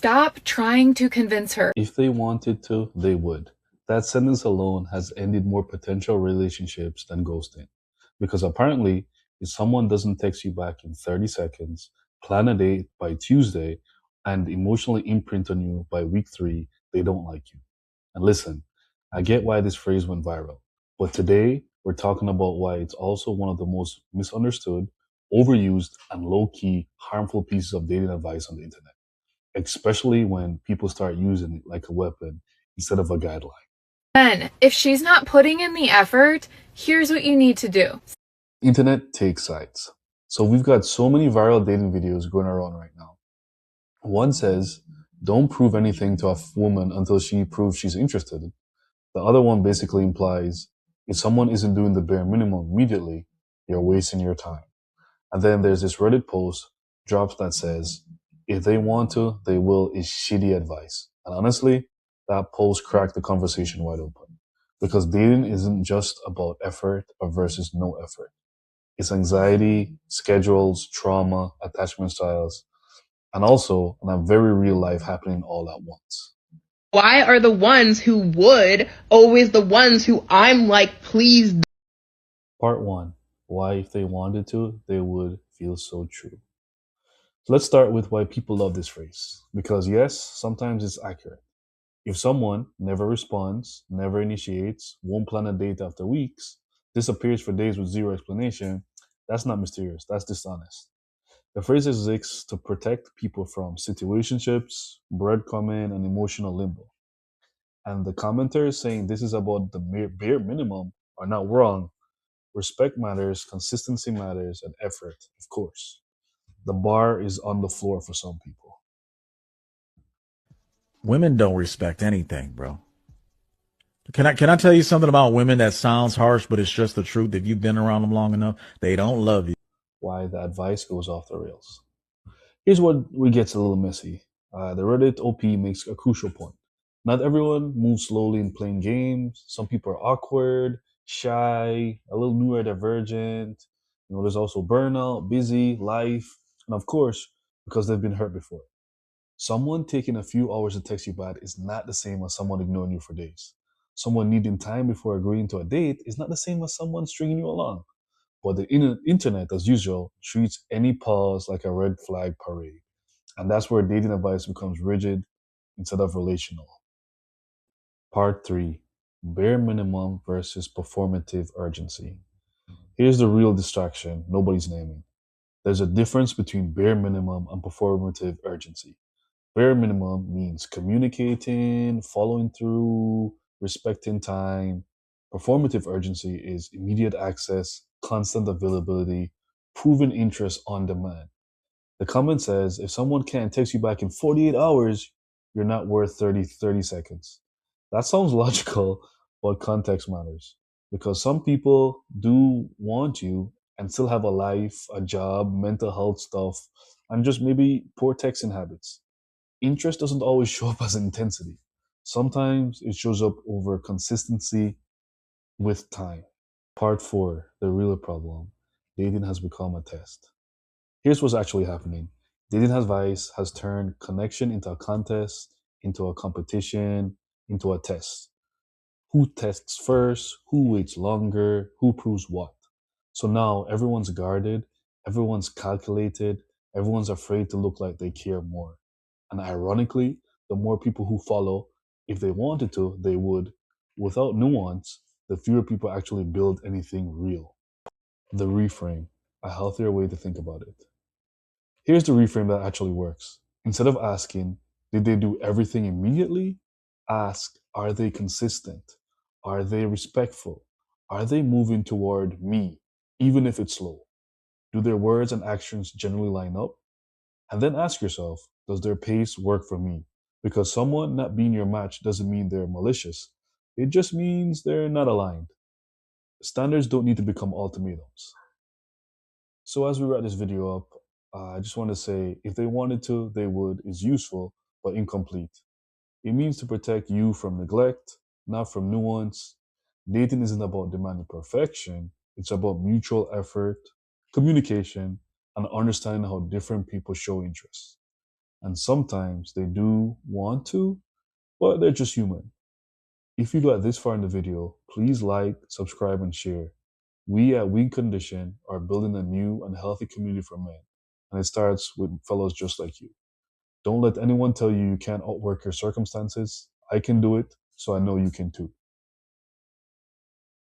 Stop trying to convince her. If they wanted to, they would. That sentence alone has ended more potential relationships than ghosting. Because apparently, if someone doesn't text you back in 30 seconds, plan a date by Tuesday, and emotionally imprint on you by week 3, they don't like you. And listen, I get why this phrase went viral, but today we're talking about why it's also one of the most misunderstood, overused, and low key harmful pieces of dating advice on the internet, especially when people start using it like a weapon instead of a guideline. Then, if she's not putting in the effort, here's what you need to do. Internet takes sides. So we've got so many viral dating videos going around right now. One says, don't prove anything to a woman until she proves she's interested. The other one basically implies, if someone isn't doing the bare minimum immediately, you're wasting your time. And then there's this Reddit post drops that says, if they want to, they will is shitty advice. And honestly, that post cracked the conversation wide open. Because dating isn't just about effort versus no effort. It's anxiety, schedules, trauma, attachment styles, and also on a very real life happening all at once. Why are the ones who would always the ones who I'm like, please? Part 1. Why, if they wanted to, they would feel so true. So let's start with why people love this phrase. Because yes, sometimes it's accurate. If someone never responds, never initiates, won't plan a date after weeks, disappears for days with zero explanation, that's not mysterious, that's dishonest. The phrase exists to protect people from situationships, breadcrumbing, and emotional limbo. And the commenters saying this is about the bare minimum are not wrong. Respect matters, consistency matters, and effort, of course. The bar is on the floor for some people. Women don't respect anything, bro. Can I tell you something about women that sounds harsh, but it's just the truth? If you've been around them long enough, they don't love you. Why the advice goes off the rails. Here's what gets a little messy. The Reddit OP makes a crucial point. Not everyone moves slowly in playing games. Some people are awkward, shy, a little neurodivergent. There's also burnout, busy, life, and of course, because they've been hurt before. Someone taking a few hours to text you back is not the same as someone ignoring you for days. Someone needing time before agreeing to a date is not the same as someone stringing you along. But the internet, as usual, treats any pause like a red flag parade. And that's where dating advice becomes rigid instead of relational. Part 3. Bare minimum versus performative urgency. Here's the real distraction nobody's naming. There's a difference between bare minimum and performative urgency. Bare minimum means communicating, following through, respecting time. Performative urgency is immediate access, constant availability, proven interest on demand. The comment says if someone can't text you back in 48 hours, you're not worth 30 seconds. That sounds logical, but context matters. Because some people do want you and still have a life, a job, mental health stuff, and just maybe poor texting habits. Interest doesn't always show up as intensity. Sometimes it shows up over consistency with time. Part 4. The real problem. Dating has become a test. Here's what's actually happening. Dating advice has turned connection into a contest, into a competition, into a test. Who texts first? Who waits longer? Who proves what? So now everyone's guarded, everyone's calculated, everyone's afraid to look like they care more. And ironically, the more people who follow, if they wanted to, they would, without nuance, the fewer people actually build anything real. The reframe, a healthier way to think about it. Here's the reframe that actually works. Instead of asking, did they do everything immediately? Ask, are they consistent? Are they respectful? Are they moving toward me, even if it's slow? Do their words and actions generally line up? And then ask yourself, does their pace work for me? Because someone not being your match doesn't mean they're malicious. It just means they're not aligned. Standards don't need to become ultimatums. So as we wrap this video up, I just want to say, if they wanted to, they would is useful, but incomplete. It means to protect you from neglect, not from nuance. Dating isn't about demanding perfection. It's about mutual effort, communication, and understanding how different people show interest. And sometimes they do want to, but they're just human. If you got this far in the video, please like, subscribe, and share. We at Wing Condition are building a new and healthy community for men, and it starts with fellows just like you. Don't let anyone tell you you can't outwork your circumstances. I can do it, so I know you can too.